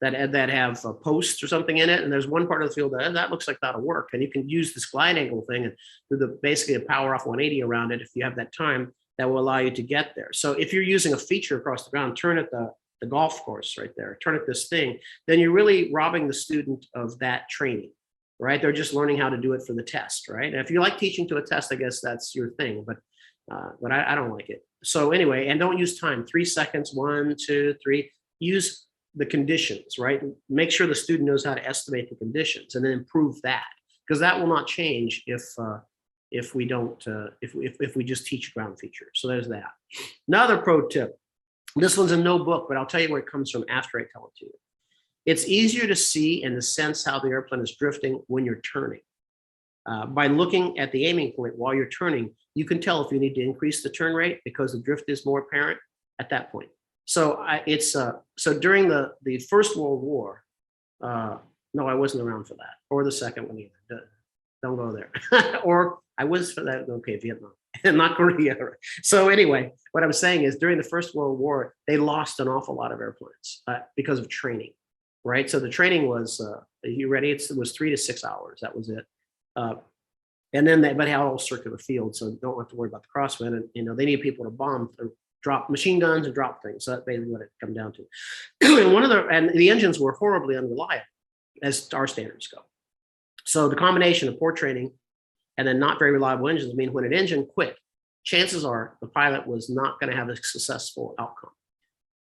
Speaker 1: that have posts or something in it. And there's one part of the field that looks like that'll work. And you can use this glide angle thing and do basically a power off 180 around it if you have that time that will allow you to get there. So if you're using a feature across the ground, turn at the golf course right there, turn at this thing, then you're really robbing the student of that training, right? They're just learning how to do it for the test, right? And if you like teaching to a test, I guess that's your thing, but I don't like it. So anyway, and don't use time, 3 seconds, 1, 2, 3, use the conditions, right? Make sure the student knows how to estimate the conditions and then improve that, because that will not change if we don't, if we just teach ground features. So there's that. Another pro tip. This one's in no book, but I'll tell you where it comes from after I tell it to you. It's easier to see and to sense how the airplane is drifting when you're turning. By looking at the aiming point while you're turning, you can tell if you need to increase the turn rate because the drift is more apparent at that point. So so during the First World War, no, I wasn't around for that, or the second one either. Don't go there. Or I was for that. Okay, Vietnam. Not Korea. So anyway, what I'm saying is during the First World War, they lost an awful lot of airplanes because of training, right? So the training was, are you ready? It was 3 to 6 hours. That was it. And then but had all circular fields, so don't have to worry about the crosswind. And they need people to bomb, or drop machine guns and drop things. So that's basically what it come down to. And the engines were horribly unreliable as our standards go. So the combination of poor training and then not very reliable engines mean when an engine quit, chances are the pilot was not going to have a successful outcome.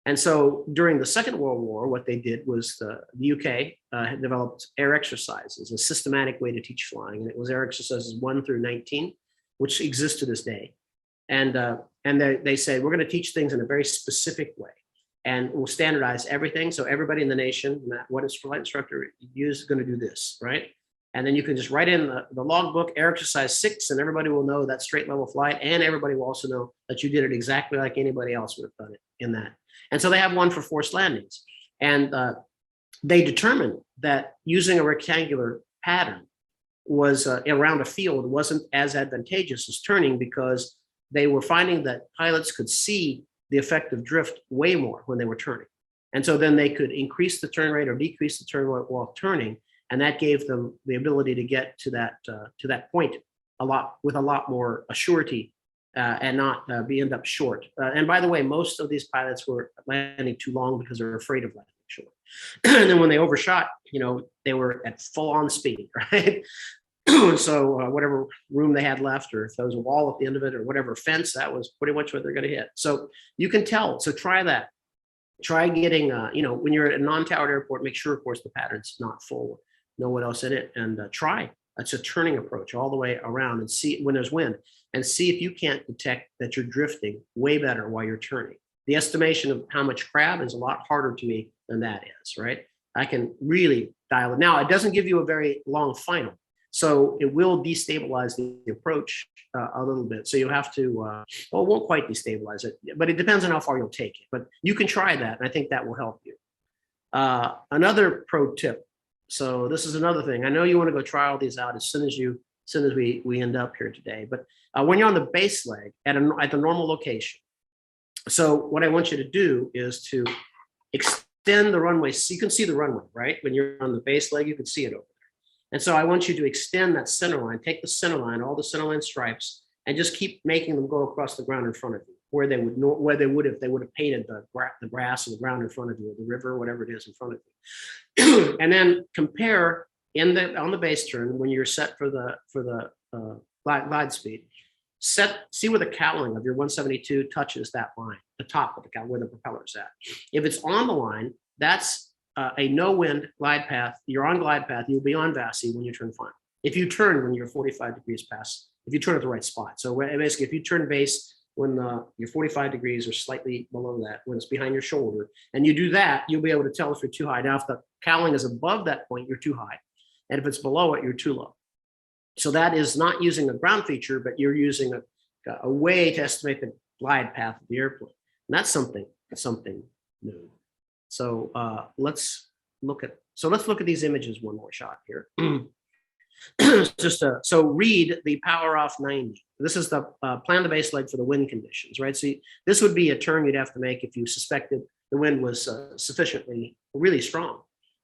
Speaker 1: And so during the Second World War, what they did was the UK had developed air exercises, a systematic way to teach flying. And it was air exercises 1 through 19, which exist to this day. And they say, we're going to teach things in a very specific way. And we'll standardize everything. So everybody in the nation, what is flight instructor use, is going to do this, right? And then you can just write in the logbook, air exercise 6, and everybody will know that straight level flight. And everybody will also know that you did it exactly like anybody else would have done it in that. And so they have one for forced landings. And they determined that using a rectangular pattern was around a field wasn't as advantageous as turning, because they were finding that pilots could see the effect of drift way more when they were turning. And so then they could increase the turn rate or decrease the turn rate while turning. And that gave them the ability to get to that point with a lot more surety and not end up short. And by the way, most of these pilots were landing too long because they're afraid of landing short. And then when they overshot, they were at full on speed, right? So whatever room they had left, or if there was a wall at the end of it, or whatever fence, that was pretty much what they're going to hit. So you can tell. So try that. Try getting, when you're at a non-towered airport, make sure, of course, the pattern's not full. Know what else in it, and try. That's a turning approach all the way around, and see when there's wind, and see if you can't detect that you're drifting way better while you're turning. The estimation of how much crab is a lot harder to me than that is, right? I can really dial it. Now, it doesn't give you a very long final, so it will destabilize the approach a little bit. So you'll have to, well, it won't quite destabilize it, but it depends on how far you'll take it. But you can try that, and I think that will help you. Another pro tip. So this is another thing. I know you want to go try all these out as soon as we end up here today. But when you're on the base leg at the normal location, so what I want you to do is to extend the runway. So you can see the runway, right? When you're on the base leg, you can see it over there. And so I want you to extend that center line. Take the center line, all the center line stripes, and just keep making them go across the ground in front of you, where they would if they would have painted the grass or the ground in front of you, or the river, or whatever it is in front of you. And then compare on the base turn when you're set for the glide speed. See where the cowling of your 172 touches that line, the top of the cowl, where the propeller's at. If it's on the line, that's a no wind glide path. You're on glide path. You'll be on VASI when you turn final. If you turn when you're 45 degrees past, if you turn at the right spot. So basically, if you turn base when you're 45 degrees or slightly below that, when it's behind your shoulder, and you do that, you'll be able to tell if you're too high. Now, if the cowling is above that point, you're too high. And if it's below it, you're too low. So that is not using a ground feature, but you're using a way to estimate the glide path of the airplane. And that's something new. So let's look at So let's look at these images one more shot here. So read the power off 90. This is the plan the base leg for the wind conditions, right? So this would be a turn you'd have to make if you suspected the wind was sufficiently really strong.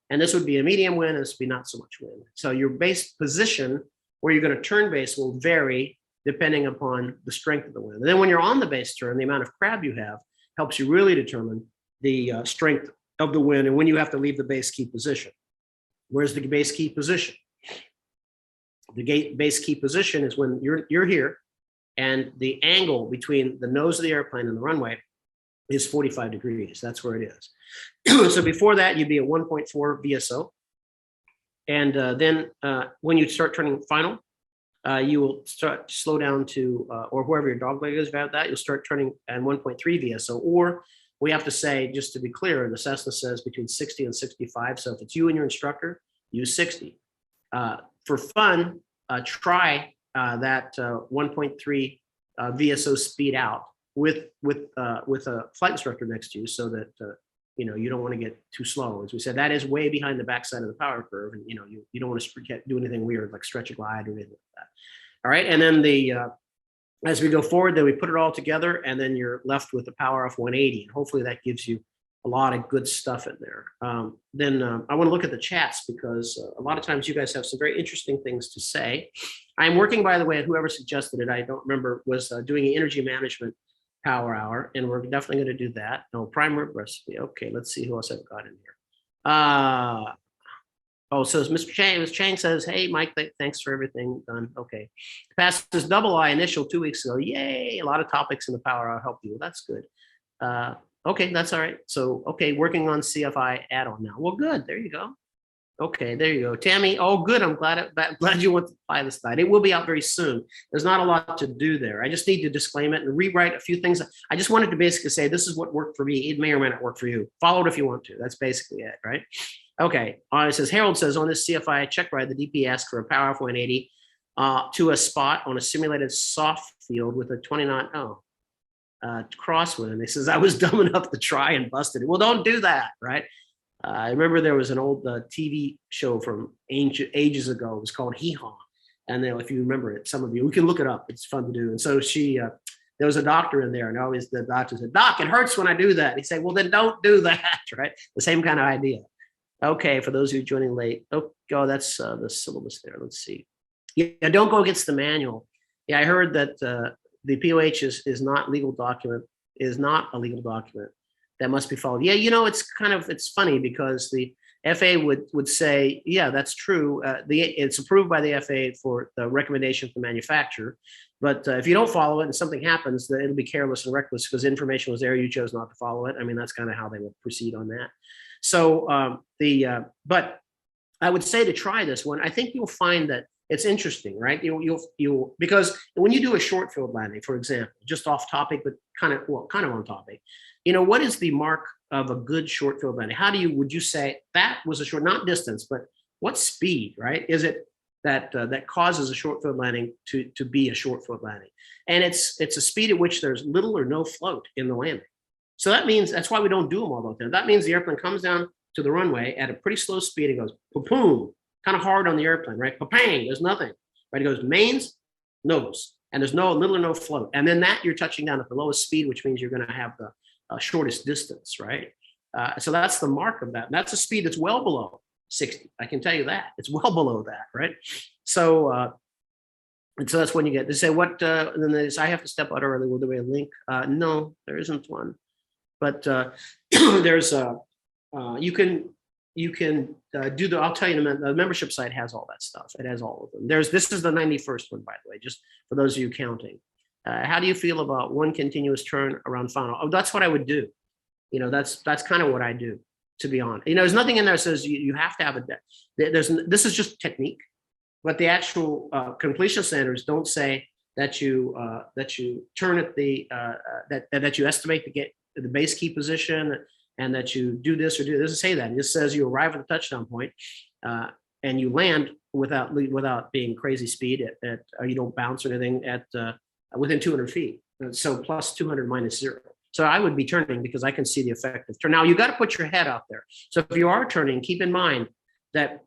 Speaker 1: And this would be a medium wind, and this would be not so much wind. So your base position where you're going to turn base will vary depending upon the strength of the wind. And then when you're on the base turn, the amount of crab you have helps you really determine the strength of the wind and when you have to leave the base key position. Where's the base key position? The base key position is when you're here, and the angle between the nose of the airplane and the runway is 45 degrees. That's where it is. So before that, you'd be at 1.4 VSO. And then when you start turning final, you will start to slow down to, or wherever your dog leg is about that, you'll start turning at 1.3 VSO. Or we have to say, just to be clear, the Cessna says between 60 and 65. So if it's you and your instructor, use 60. For fun, try that 1.3 VSO speed out with a flight instructor next to you, so that you don't want to get too slow. As we said, that is way behind the backside of the power curve, and you don't want to do anything weird like stretch a glide or anything like that. All right, and then as we go forward, then we put it all together, and then you're left with the power off 180, and hopefully that gives you a lot of good stuff in there. Then I want to look at the chats, because a lot of times you guys have some very interesting things to say. I'm working, by the way, whoever suggested it, I don't remember, was doing an energy management power hour, and we're definitely going to do that. No, prime rib recipe. Okay, let's see who else I've got in here. So Mr. Chang, Ms. Chang says, hey, Mike, thanks for everything done. Okay. Passed this double I initial 2 weeks ago. Yay, a lot of topics in the power hour help you. That's good. Okay, that's all right. So, okay, working on CFI add-on now. Well, good. There you go. Okay, there you go. Tammy, oh, good. I'm glad you want to apply this slide. It will be out very soon. There's not a lot to do there. I just need to disclaim it and rewrite a few things. I just wanted to basically say, this is what worked for me. It may or may not work for you. Follow it if you want to. That's basically it, right? Okay, it says, Harold says, on this CFI check ride, the DP asked for a power off 180 to a spot on a simulated soft field with a 20 knot, crosswind. He says, I was dumb enough to try and busted it. Well, don't do that, right? I remember there was an old TV show from ages ago. It was called Hee Haw. And then if you remember it, some of you, we can look it up. It's fun to do. And so there was a doctor in there, and always the doctor said, Doc, it hurts when I do that. He said, well, then don't do that, right? The same kind of idea. Okay, for those of you joining late. Oh, that's the syllabus there. Let's see. Yeah, don't go against the manual. Yeah, I heard that the POH is not a legal document that must be followed. Yeah, it's funny, because the FAA would say, yeah, that's true. It's approved by the FAA for the recommendation from the manufacturer. But if you don't follow it and something happens, then it'll be careless and reckless because information was there, you chose not to follow it. I mean, that's kind of how they would proceed on that. So but I would say to try this one. I think you'll find that it's interesting, right? You'll because when you do a short field landing, for example, just off topic, but kind of on topic, what is the mark of a good short field landing? Would you say that was a short, not distance, but what speed, right? Is it that causes a short field landing to be a short field landing? And it's a speed at which there's little or no float in the landing. So that's why we don't do them all the time. That means the airplane comes down to the runway at a pretty slow speed. It goes boom, kind of hard on the airplane, right? Bang, there's nothing, right? It goes mains, nose, and there's little or no float. And then you're touching down at the lowest speed, which means you're going to have the shortest distance, right? So that's the mark of that. And that's a speed that's well below 60. I can tell you that. It's well below that, right? So, and so that's when you get, they say, what, and then they say, I have to step out early. Will there be a link? No, there isn't one. But there's you can do I'll tell you, the membership site has all that stuff. It has all of them. This is the 91st one, by the way, just for those of you counting. How do you feel about one continuous turn around final? Oh, that's what I would do. That's kind of what I do, to be honest. There's nothing in there that says you have to have this is just technique, but the actual completion standards don't say that you turn at that you estimate to get the base key position and that you do this or do. It doesn't say that. It just says you arrive at the touchdown point and you land without being crazy speed or you don't bounce or anything at within 200 feet. So plus 200 minus 0. So I would be turning because I can see the effective turn. Now you got to put your head out there. So if you are turning, keep in mind that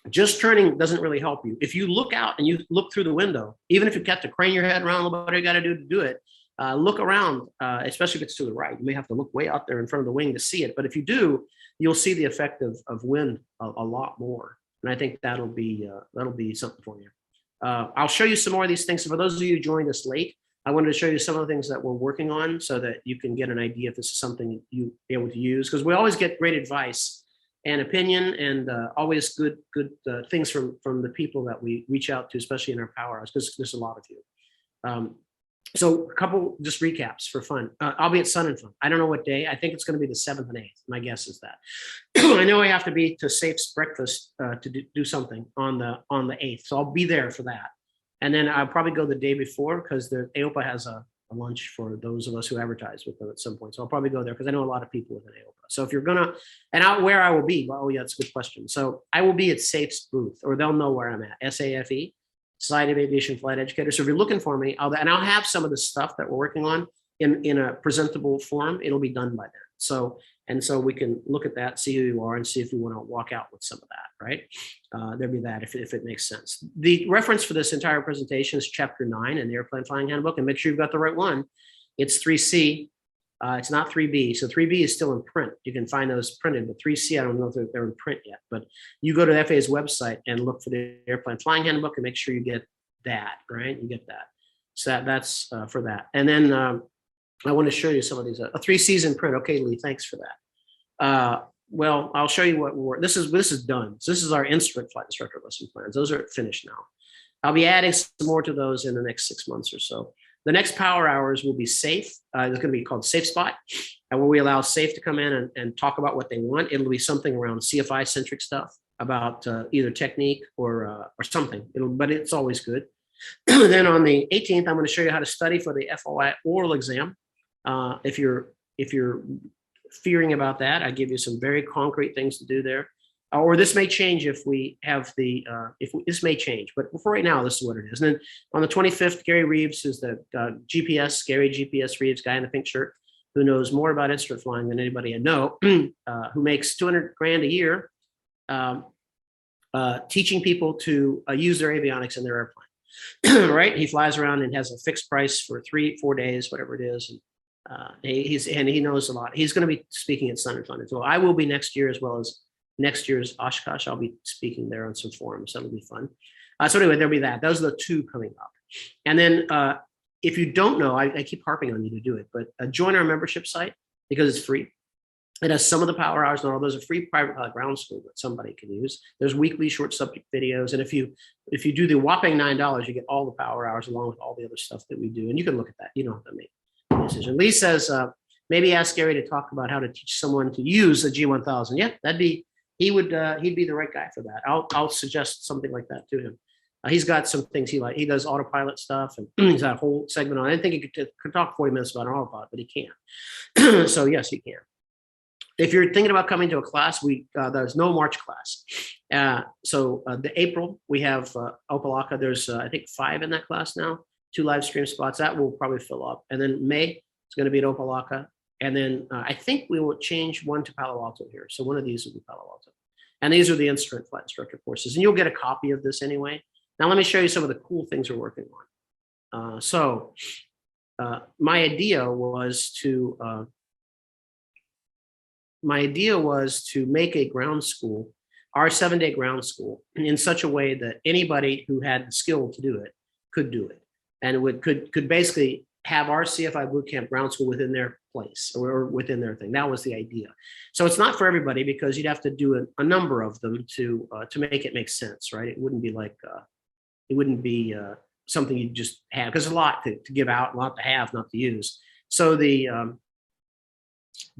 Speaker 1: just turning doesn't really help you. If you look out and you look through the window, even if you got to crane your head around, what you got to do it, look around, especially if it's to the right. You may have to look way out there in front of the wing to see it. But if you do, you'll see the effect of wind a lot more. And I think that'll be something for you. I'll show you some more of these things. So for those of you who joined us late, I wanted to show you some of the things that we're working on so that you can get an idea if this is something you'll be able to use. Because we always get great advice and opinion, and always good things from the people that we reach out to, especially in our power hours, because there's a lot of you. So a couple just recaps for fun. I'll be at Sun and Fun. I don't know what day. I think it's going to be the 7th and 8th. My guess is that. I know I have to be to Safe's breakfast to do something on the 8th, so I'll be there for that. And then I'll probably go the day before because the AOPA has a lunch for those of us who advertise with them at some point. So I'll probably go there because I know a lot of people within AOPA. So if you're gonna, and out where I will be, well, oh yeah, that's a good question. So I will be at Safe's booth, or they'll know where I'm at. SAFE, Society of Aviation Flight Educators. So if you're looking for me, I'll have some of the stuff that we're working on in a presentable form. It'll be done by then. So we can look at that, see who you are, and see if we want to walk out with some of that, right? There'll be that if it makes sense. The reference for this entire presentation is Chapter 9 in the Airplane Flying Handbook, and make sure you've got the right one. It's 3C. It's not 3B. So 3B is still in print. You can find those printed, but 3C, I don't know if they're in print yet. But you go to the FAA's website and look for the Airplane Flying Handbook and make sure you get that, right? You get that. So that's for that. And then I want to show you some of these. 3C's in print. Okay, Lee, thanks for that. Well, I'll show you what this is done. So this is our flight instructor lesson plans. Those are finished now. I'll be adding some more to those in the next 6 months or so. The next power hours will be Safe. It's going to be called Safe Spot, and where we allow Safe to come in and talk about what they want. It'll be something around CFI centric stuff about either technique or something. But it's always good. Then on the 18th, I'm going to show you how to study for the FOI oral exam. If you're fearing about that, I give you some very concrete things to do there. Or this may change if we have this may change, but for right now, this is what it is. And then on the 25th, Gary Reeves, who's the Gary GPS Reeves, guy in the pink shirt, who knows more about instrument flying than anybody I know, who makes 200 grand a year, teaching people to use their avionics in their airplane, right? He flies around and has a fixed price for 3-4 days, whatever it is. And he knows a lot. He's going to be speaking at Sun and Fun as well. I will be next year, as well as next year's Oshkosh. I'll be speaking there on some forums. That'll be fun. So anyway, there'll be that. Those are the two coming up. And then if you don't know, I keep harping on you to do it, but join our membership site because it's free. It has some of the power hours and all. Those are free private ground school that somebody can use. There's weekly short subject videos. And if you do the whopping $9, you get all the power hours along with all the other stuff that we do. And you can look at that. You don't have to make a decision. Lee says, maybe ask Gary to talk about how to teach someone to use a G1000. Yeah, he'd be the right guy for that. I'll suggest something like that to him. He's got some things he likes. He does autopilot stuff, and he's got a whole segment on. I didn't think he could talk 40 minutes about an autopilot, but he can. So yes, he can. If you're thinking about coming to a class, there's no March class. So the April, we have Opelika. There's I think 5 in that class now. 2 live stream spots. That will probably fill up. And then May, it's going to be at Opelika. And then I think we will change one to Palo Alto here. So one of these will be Palo Alto. And these are the instrument flight instructor courses. And you'll get a copy of this anyway. Now let me show you some of the cool things we're working on. My idea was to make a ground school, our 7-day ground school, in such a way that anybody who had the skill to do it could do it. And could basically have our CFI Bootcamp ground school within their place or within their thing. That was the idea. So it's not for everybody because you'd have to do a number of them to make it make sense, right? It wouldn't be something you just have, because there's a lot to give out, a lot to have, not to use. So the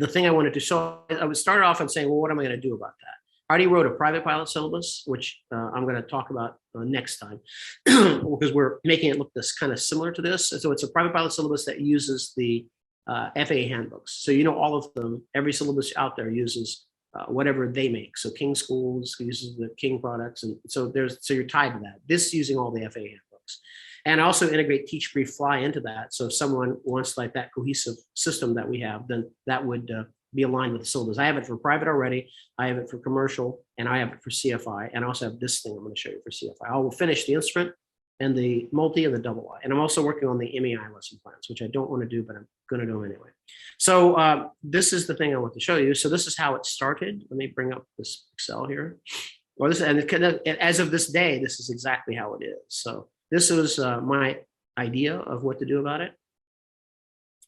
Speaker 1: thing I wanted to show, I would start off and saying, well, what am I going to do about that? I already wrote a private pilot syllabus, which I'm going to talk about next time, because we're making it look kind of similar to this. So it's a private pilot syllabus that uses the FAA handbooks. So all of them, every syllabus out there uses whatever they make. So King Schools uses the King products, and so you're tied to that. This using all the FAA handbooks, and also integrate Teach, Brief, Fly into that. So if someone wants like that cohesive system that we have, then that would be aligned with the syllabus. I have it for private already. I have it for commercial, and I have it for CFI. And I also have this thing I'm going to show you for CFI. I will finish the instrument and the multi and the double I. And I'm also working on the MEI lesson plans, which I don't want to do, but I'm going to do them anyway. So this is the thing I want to show you. So this is how it started. Let me bring up this Excel here. Or this, and as of this day, this is exactly how it is. So this was my idea of what to do about it.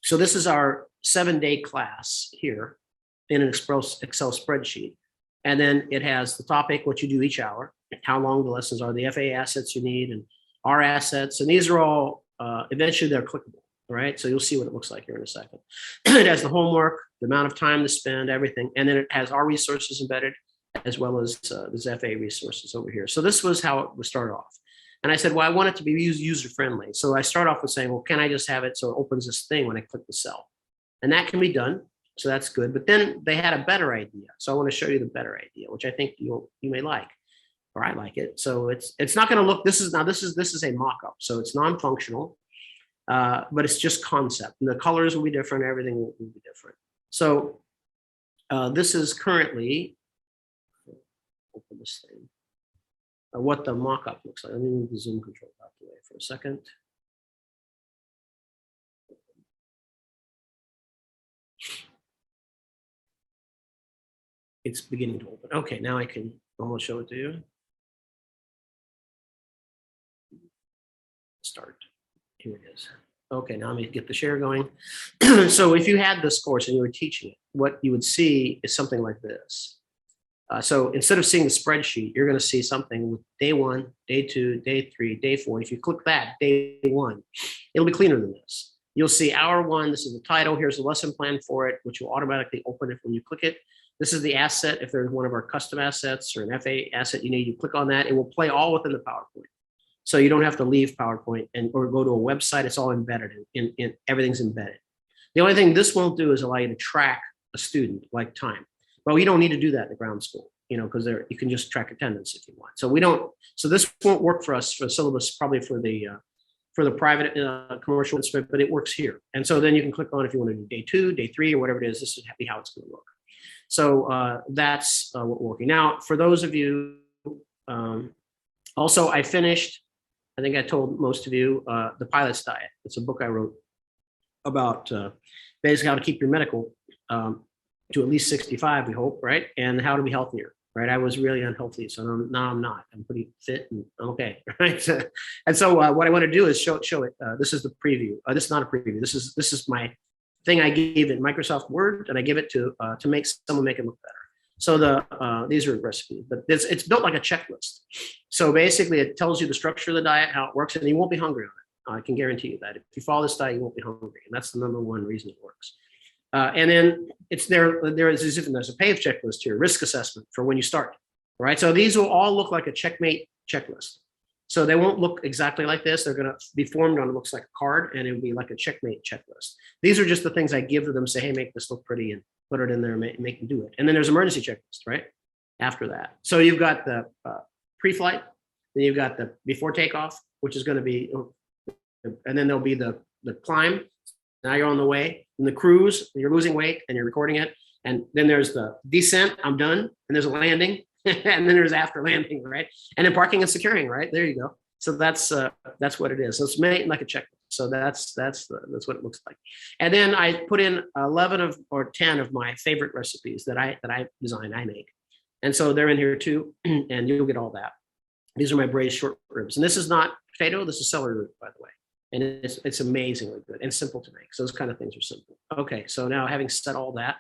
Speaker 1: So this is our 7-day class here in an Excel spreadsheet. And then it has the topic, what you do each hour, how long the lessons are, the FA assets you need, and our assets. And these are all, eventually they're clickable, right? So you'll see what it looks like here in a second. It has the homework, the amount of time to spend, everything. And then it has our resources embedded, as well as the FA resources over here. So this was how it would start off. And I said, well, I want it to be user-friendly. So I start off with saying, well, can I just have it so it opens this thing when I click the cell? And that can be done. So that's good. But then they had a better idea. So I want to show you the better idea, which I think you may like, or I like it. So it's not going to look, this is a mock-up. So it's non-functional, but it's just concept. And the colors will be different. Everything will be different. So this is currently, open this thing. What the mock-up looks like. Let me move the zoom control out the way for a second. It's beginning to open. Okay, now I can almost show it to you. Start. Here it is. Okay, now let me get the share going. So if you had this course and you were teaching it, what you would see is something like this. So instead of seeing the spreadsheet, you're going to see something with day 1, day 2, day 3, day 4. If you click that, day 1, it'll be cleaner than this. You'll see hour 1. This is the title. Here's the lesson plan for it, which will automatically open it when you click it. This is the asset. If there's one of our custom assets or an FA asset you need, you click on that. It will play all within the PowerPoint. So you don't have to leave PowerPoint or go to a website. It's all embedded in everything's embedded. The only thing this won't do is allow you to track a student like time. But we don't need to do that in the ground school, because you can just track attendance if you want. So we don't. So this won't work for us for the syllabus, probably for the private commercial instrument, but it works here. And so then you can click on if you want to do day 2, day 3, or whatever it is. This is how it's going to look. So that's what we're working now. For those of you, also I finished. I think I told most of you the Pilot's Diet. It's a book I wrote about basically how to keep your medical to at least 65, we hope, right? And how to be healthier, right? I was really unhealthy, so now I'm not. I'm pretty fit and I'm okay, right? And so what I want to do is show it. This is the preview. This is not a preview. This is my thing I gave in Microsoft Word, and I give it to make someone make it look better. So these are recipes, but it's built like a checklist. So basically, it tells you the structure of the diet, how it works, and you won't be hungry on it. I can guarantee you that if you follow this diet, you won't be hungry, and that's the #1 reason it works. And then it's there's a page checklist here, risk assessment for when you start, right? So these will all look like a checkmate checklist. So they won't look exactly like this. They're going to be formed on, it looks like a card, and it'll be like a checkmate checklist. These are just the things I give to them, say, hey, make this look pretty, and put it in there and make them do it. And then there's emergency checklist, right? After that. So you've got the pre-flight, then you've got the before takeoff, which is going to be, and then there'll be the climb. Now you're on the way. And the cruise, you're losing weight and you're recording it. And then there's the descent, I'm done. And there's a landing. And then there's after landing, right? And then parking and securing, right? There you go. So that's what it is. So it's made like a checklist. So that's what it looks like. And then I put in 11 or 10 of my favorite recipes that I design, I make. And so they're in here too, and you'll get all that. These are my braised short ribs. And this is not potato, this is celery root, by the way. And it's amazingly good and simple to make. So those kind of things are simple. Okay, so now having said all that,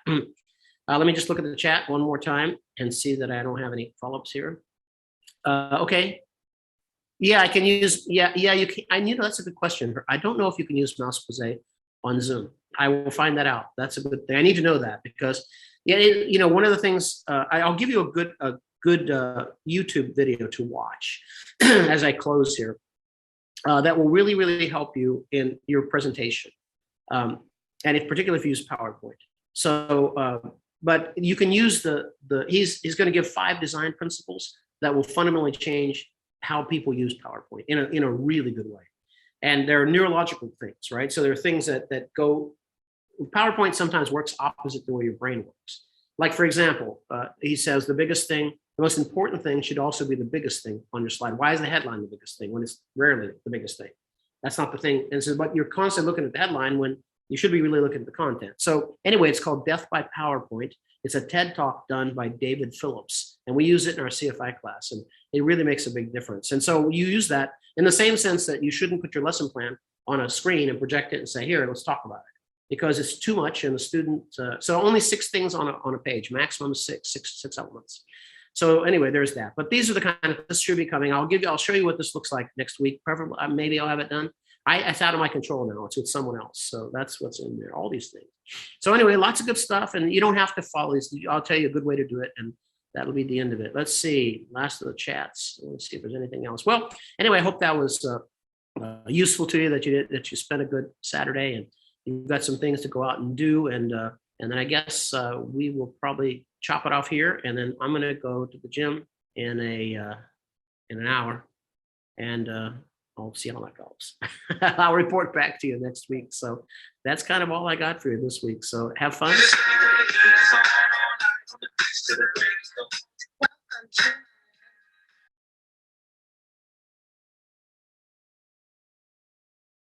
Speaker 1: let me just look at the chat one more time and see that I don't have any follow-ups here. Okay. Yeah, I can use, yeah, you can. That's a good question. I don't know if you can use mouse poser on Zoom. I will find that out. That's a good thing. I need to know that because, yeah, one of the things, I'll give you a good YouTube video to watch as I close here. That will really, really help you in your presentation. And particularly if you use PowerPoint. So, but you can use he's going to give 5 design principles that will fundamentally change how people use PowerPoint in a really good way. And there are neurological things, right? So there are things that go PowerPoint sometimes works opposite the way your brain works. Like, for example, he says the biggest thing, the most important thing should also be the biggest thing on your slide. Why is the headline the biggest thing when it's rarely the biggest thing? That's not the thing. And so, but you're constantly looking at the headline when you should be really looking at the content. So anyway, it's called Death by PowerPoint. It's a TED Talk done by David Phillips, and we use it in our CFI class, and it really makes a big difference. And so you use that in the same sense that you shouldn't put your lesson plan on a screen and project it and say, here, let's talk about it, because it's too much and the student, so only 6 things on a page, maximum six elements. So anyway, there's that. But these are the kind of, this should be coming. I'll show you what this looks like next week. Preferably, maybe I'll have it done. It's out of my control now. It's with someone else. So that's what's in there, all these things. So anyway, lots of good stuff. And you don't have to follow these. I'll tell you a good way to do it. And that'll be the end of it. Let's see, last of the chats. Let's see if there's anything else. Well, anyway, I hope that was useful to you, that you spent a good Saturday and you've got some things to go out and do. And then I guess we will probably chop it off here. And then I'm going to go to the gym in an hour. And I'll see how that goes. I'll report back to you next week. So that's kind of all I got for you this week. So have fun.